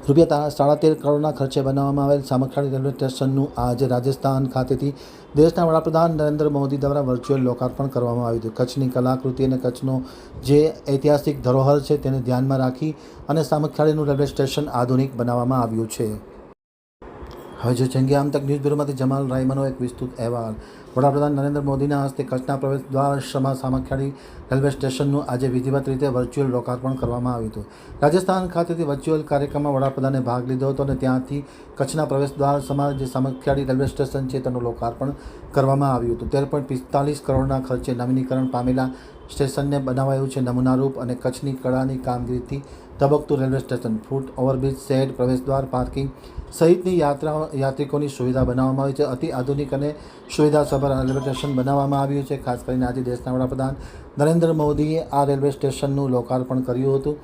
₹13.5 કરોડના ખર્ચે બનાવવામાં આવેલ સામખિયાળી રેલવે સ્ટેશનનું આજે રાજસ્થાન ખાતેથી દેશના વડાપ્રધાન નરેન્દ્ર મોદી દ્વારા વર્ચ્યુઅલ લોકાર્પણ કરવામાં આવ્યું હતું. કચ્છની કલાકૃતિ અને કચ્છનો જે ઐતિહાસિક ધરોહર છે તેને ધ્યાનમાં રાખી અને સામખિયાળીનું રેલવે સ્ટેશન આધુનિક બનાવવામાં આવ્યું છે. હવે જો જંગી આમતક ન્યૂઝ બ્યુરોમાંથી જમાલ રાયમાનો એક વિસ્તૃત અહેવાલ. વડાપ્રધાન નરેન્દ્ર મોદીના હસ્તે કચ્છના પ્રવેશદ્વાર સામખિયાળી રેલવે સ્ટેશનનું આજે વિધિવત રીતે વર્ચ્યુઅલ લોકાર્પણ કરવામાં આવ્યું હતું. રાજસ્થાન ખાતેથી વર્ચ્યુઅલ કાર્યક્રમમાં વડાપ્રધાને ભાગ લીધો હતો અને ત્યાંથી કચ્છના પ્રવેશદ્વાર જે સામખિયાળી રેલવે સ્ટેશન છે તેનું લોકાર્પણ કરવામાં આવ્યું હતું. 13.45 કરોડના ખર્ચે નવીનીકરણ પામેલા સ્ટેશનને બનાવાયું છે નમૂનારૂપ અને કચ્છની કળાની કામગીરીથી ધબકતું railway station. Foot overbridge, shed, પ્રવેશદ્વાર, પાર્કિંગ સહિતની યાત્રિકોની સુવિધા બનાવવામાં આવી છે. અતિ આધુનિક અને સુવિધાસભર રેલવે સ્ટેશન બનાવવામાં આવ્યું છે. ખાસ કરીને આજે દેશના વડાપ્રધાન નરેન્દ્ર મોદીએ આ રેલવે સ્ટેશનનું લોકાર્પણ કર્યું હતું.